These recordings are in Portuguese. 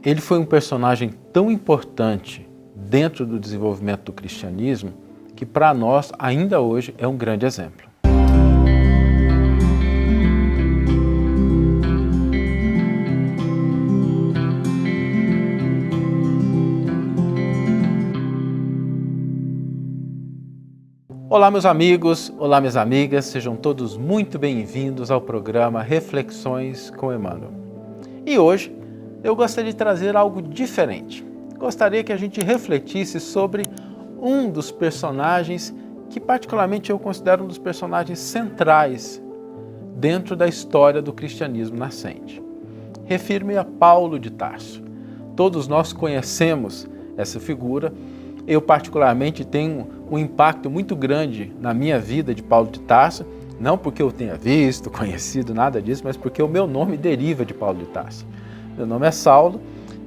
ele foi um personagem tão importante dentro do desenvolvimento do cristianismo que para nós, ainda hoje, é um grande exemplo. Olá meus amigos, olá minhas amigas, sejam todos muito bem-vindos ao programa Reflexões com Emmanuel. E hoje eu gostaria de trazer algo diferente. Gostaria que a gente refletisse sobre um dos personagens que particularmente eu considero um dos personagens centrais dentro da história do cristianismo nascente. Refiro-me a Paulo de Tarso. Todos nós conhecemos essa figura. Eu particularmente tenho um impacto muito grande na minha vida de Paulo de Tarso, não porque eu tenha visto, conhecido, nada disso, mas porque o meu nome deriva de Paulo de Tarso. Meu nome é Saulo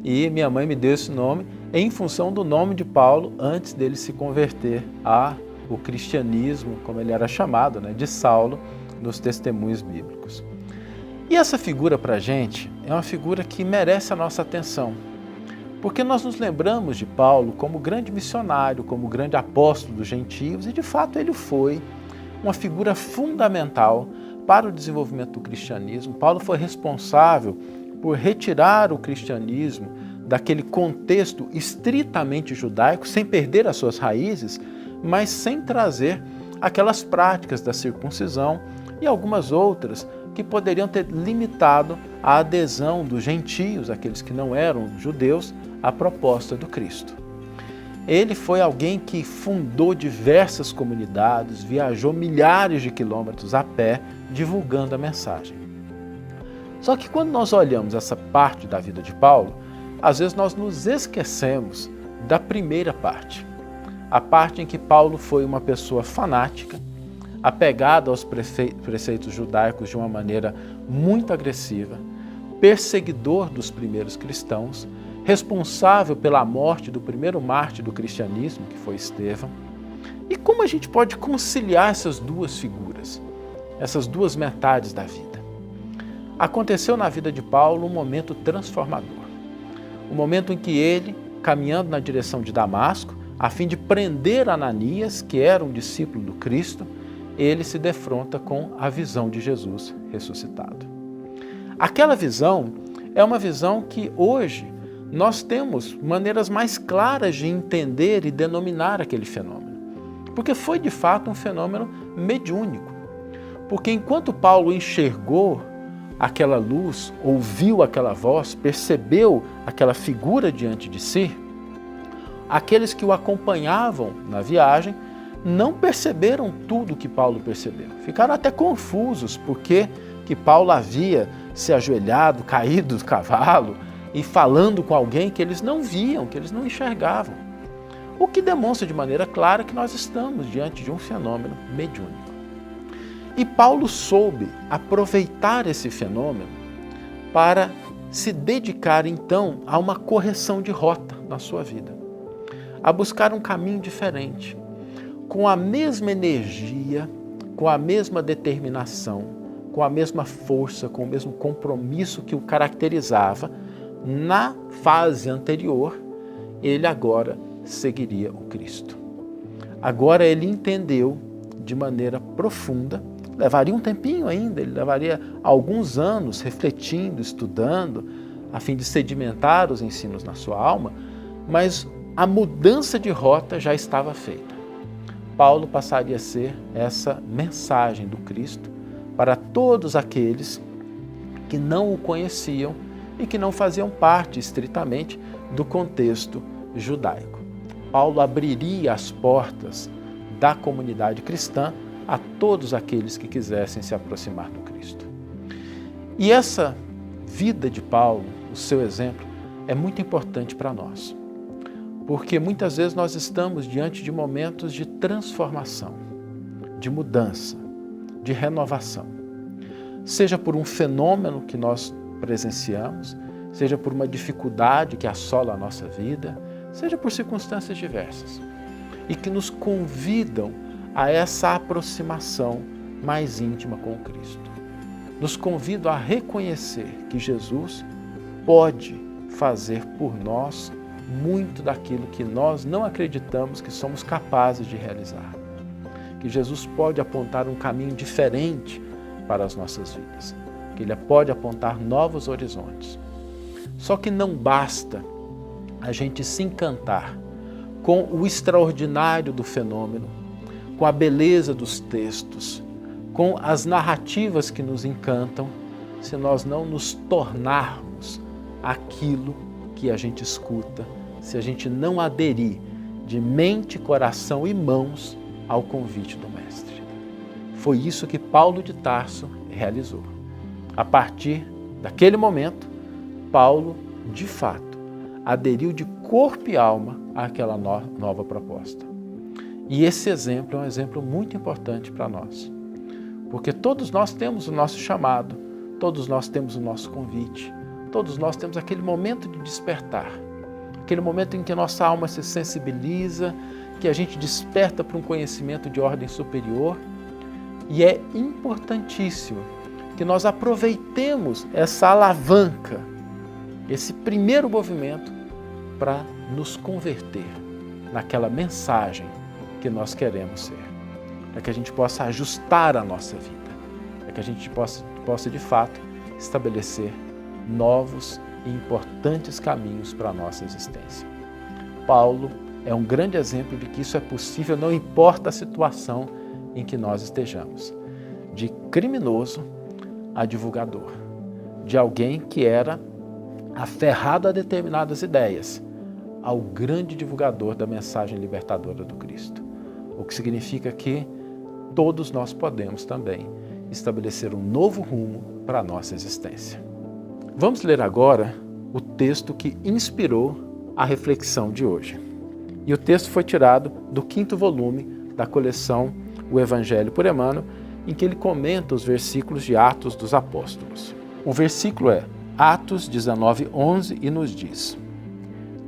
e minha mãe me deu esse nome em função do nome de Paulo antes dele se converter ao cristianismo, como ele era chamado, de Saulo, nos testemunhos bíblicos. E essa figura para a gente é uma figura que merece a nossa atenção, porque nós nos lembramos de Paulo como grande missionário, como grande apóstolo dos gentios, e de fato ele foi uma figura fundamental para o desenvolvimento do cristianismo. Paulo foi responsável por retirar o cristianismo daquele contexto estritamente judaico, sem perder as suas raízes, mas sem trazer aquelas práticas da circuncisão e algumas outras que poderiam ter limitado a adesão dos gentios, aqueles que não eram judeus, à proposta do Cristo. Ele foi alguém que fundou diversas comunidades, viajou milhares de quilômetros a pé, divulgando a mensagem. Só que quando nós olhamos essa parte da vida de Paulo, às vezes nós nos esquecemos da primeira parte. A parte em que Paulo foi uma pessoa fanática, apegado aos preceitos judaicos de uma maneira muito agressiva, perseguidor dos primeiros cristãos, responsável pela morte do primeiro mártir do cristianismo, que foi Estevão. E como a gente pode conciliar essas duas figuras, essas duas metades da vida? Aconteceu na vida de Paulo um momento transformador. O momento em que ele, caminhando na direção de Damasco, a fim de prender Ananias, que era um discípulo do Cristo, ele se defronta com a visão de Jesus ressuscitado. Aquela visão é uma visão que hoje nós temos maneiras mais claras de entender e denominar aquele fenômeno. Porque foi de fato um fenômeno mediúnico. Porque enquanto Paulo enxergou aquela luz, ouviu aquela voz, percebeu aquela figura diante de si, aqueles que o acompanhavam na viagem não perceberam tudo que Paulo percebeu. Ficaram até confusos porque que Paulo havia se ajoelhado, caído do cavalo e falando com alguém que eles não viam, que eles não enxergavam. O que demonstra de maneira clara que nós estamos diante de um fenômeno mediúnico. E Paulo soube aproveitar esse fenômeno para se dedicar então a uma correção de rota na sua vida, a buscar um caminho diferente, com a mesma energia, com a mesma determinação, com a mesma força, com o mesmo compromisso que o caracterizava na fase anterior, ele agora seguiria o Cristo. Agora ele entendeu de maneira profunda, levaria um tempinho ainda, ele levaria alguns anos refletindo, estudando, a fim de sedimentar os ensinos na sua alma, mas a mudança de rota já estava feita. Paulo passaria a ser essa mensagem do Cristo para todos aqueles que não o conheciam e que não faziam parte estritamente do contexto judaico. Paulo abriria as portas da comunidade cristã a todos aqueles que quisessem se aproximar do Cristo. E essa vida de Paulo, o seu exemplo, é muito importante para nós, porque muitas vezes nós estamos diante de momentos de transformação, de mudança, de renovação. Seja por um fenômeno que nós presenciamos, seja por uma dificuldade que assola a nossa vida, seja por circunstâncias diversas, e que nos convidam a essa aproximação mais íntima com o Cristo. Nos convidam a reconhecer que Jesus pode fazer por nós muito daquilo que nós não acreditamos que somos capazes de realizar. Que Jesus pode apontar um caminho diferente para as nossas vidas, que Ele pode apontar novos horizontes. Só que não basta a gente se encantar com o extraordinário do fenômeno, com a beleza dos textos, com as narrativas que nos encantam, se nós não nos tornarmos aquilo que a gente escuta, se a gente não aderir de mente, coração e mãos ao convite do Mestre. Foi isso que Paulo de Tarso realizou. A partir daquele momento, Paulo, de fato, aderiu de corpo e alma àquela nova proposta. E esse exemplo é um exemplo muito importante para nós, porque todos nós temos o nosso chamado, todos nós temos o nosso convite, todos nós temos aquele momento de despertar, aquele momento em que a nossa alma se sensibiliza, que a gente desperta para um conhecimento de ordem superior, e é importantíssimo que nós aproveitemos essa alavanca, esse primeiro movimento, para nos converter naquela mensagem que nós queremos ser, para que a gente possa ajustar a nossa vida, para que a gente possa de fato estabelecer novos e importantes caminhos para a nossa existência. Paulo é um grande exemplo de que isso é possível, não importa a situação em que nós estejamos, de criminoso a divulgador, de alguém que era aferrado a determinadas ideias, ao grande divulgador da mensagem libertadora do Cristo. O que significa que todos nós podemos também estabelecer um novo rumo para a nossa existência. Vamos ler agora o texto que inspirou a reflexão de hoje. E o texto foi tirado do 5º volume da coleção O Evangelho por Emmanuel, em que ele comenta os versículos de Atos dos Apóstolos. O versículo é Atos 19:11 e nos diz: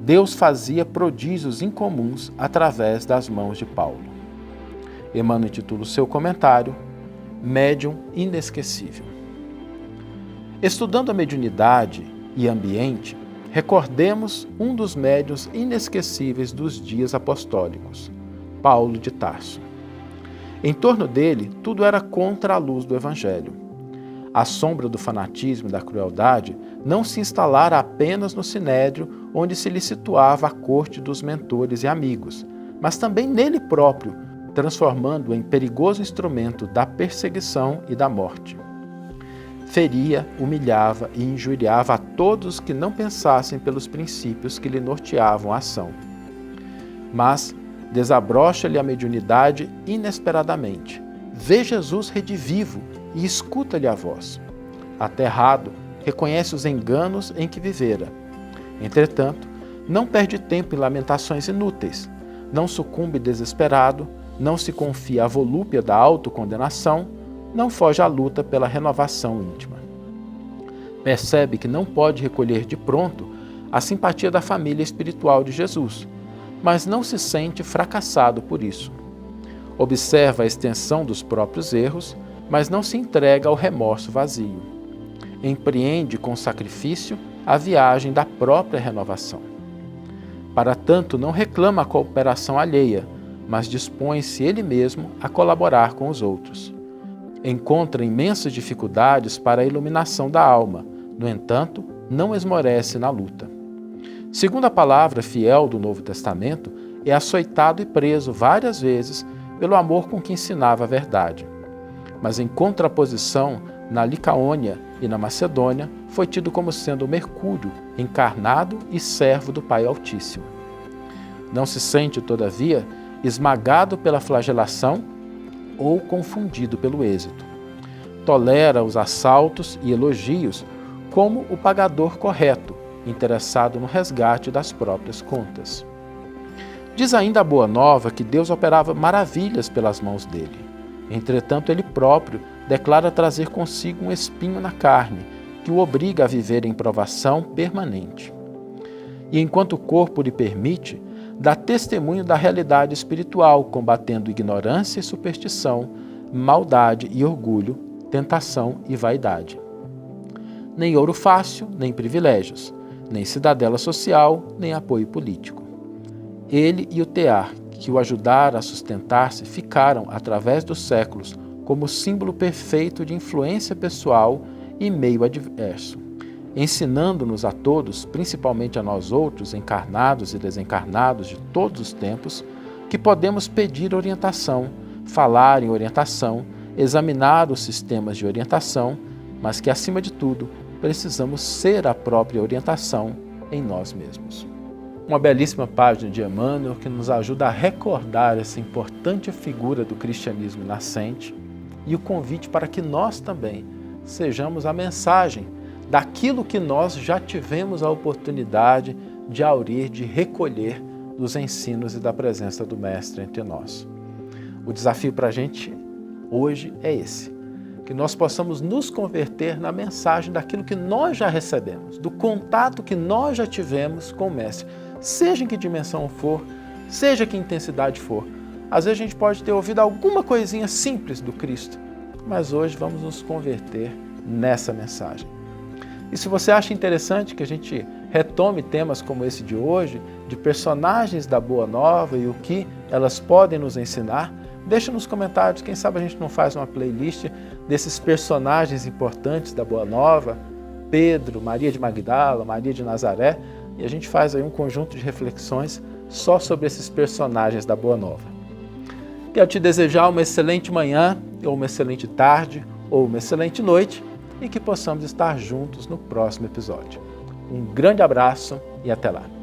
Deus fazia prodígios incomuns através das mãos de Paulo. Emmanuel intitula o seu comentário Médium Inesquecível. Estudando a mediunidade e ambiente, recordemos um dos médiuns inesquecíveis dos dias apostólicos, Paulo de Tarso. Em torno dele, tudo era contra a luz do Evangelho. A sombra do fanatismo e da crueldade não se instalara apenas no sinédrio, onde se lhe situava a corte dos mentores e amigos, mas também nele próprio, transformando-o em perigoso instrumento da perseguição e da morte. Feria, humilhava e injuriava a todos que não pensassem pelos princípios que lhe norteavam a ação. Mas desabrocha-lhe a mediunidade inesperadamente. Vê Jesus redivivo e escuta-lhe a voz. Aterrado, reconhece os enganos em que vivera. Entretanto, não perde tempo em lamentações inúteis, não sucumbe desesperado, não se confia à volúpia da autocondenação, não foge à luta pela renovação íntima. Percebe que não pode recolher de pronto a simpatia da família espiritual de Jesus, mas não se sente fracassado por isso. Observa a extensão dos próprios erros, mas não se entrega ao remorso vazio. Empreende com sacrifício a viagem da própria renovação. Para tanto, não reclama a cooperação alheia, mas dispõe-se ele mesmo a colaborar com os outros. Encontra imensas dificuldades para a iluminação da alma, no entanto, não esmorece na luta. Segundo a palavra fiel do Novo Testamento, é açoitado e preso várias vezes pelo amor com que ensinava a verdade. Mas em contraposição, na Licaônia e na Macedônia, foi tido como sendo o Mercúrio, encarnado e servo do Pai Altíssimo. Não se sente, todavia, esmagado pela flagelação ou confundido pelo êxito. Tolera os assaltos e elogios como o pagador correto, interessado no resgate das próprias contas. Diz ainda a Boa Nova que Deus operava maravilhas pelas mãos dele. Entretanto, ele próprio declara trazer consigo um espinho na carne, que o obriga a viver em provação permanente. E enquanto o corpo lhe permite, dá testemunho da realidade espiritual, combatendo ignorância e superstição, maldade e orgulho, tentação e vaidade. Nem ouro fácil, nem privilégios. nem cidadela social, nem apoio político. Ele e o tear, que o ajudaram a sustentar-se, ficaram, através dos séculos, como símbolo perfeito de influência pessoal e meio adverso, ensinando-nos a todos, principalmente a nós outros, encarnados e desencarnados de todos os tempos, que podemos pedir orientação, falar em orientação, examinar os sistemas de orientação, mas que, acima de tudo, precisamos ser a própria orientação em nós mesmos. Uma belíssima página de Emmanuel que nos ajuda a recordar essa importante figura do cristianismo nascente e o convite para que nós também sejamos a mensagem daquilo que nós já tivemos a oportunidade de aurir, de recolher dos ensinos e da presença do Mestre entre nós. O desafio para a gente hoje é esse, que nós possamos nos converter na mensagem daquilo que nós já recebemos, do contato que nós já tivemos com o Mestre, seja em que dimensão for, seja que intensidade for. Às vezes a gente pode ter ouvido alguma coisinha simples do Cristo, mas hoje vamos nos converter nessa mensagem. E se você acha interessante que a gente retome temas como esse de hoje, de personagens da Boa Nova e o que elas podem nos ensinar, deixa nos comentários, quem sabe a gente não faz uma playlist desses personagens importantes da Boa Nova, Pedro, Maria de Magdala, Maria de Nazaré, e a gente faz aí um conjunto de reflexões só sobre esses personagens da Boa Nova. Quero te desejar uma excelente manhã, ou uma excelente tarde, ou uma excelente noite, e que possamos estar juntos no próximo episódio. Um grande abraço e até lá!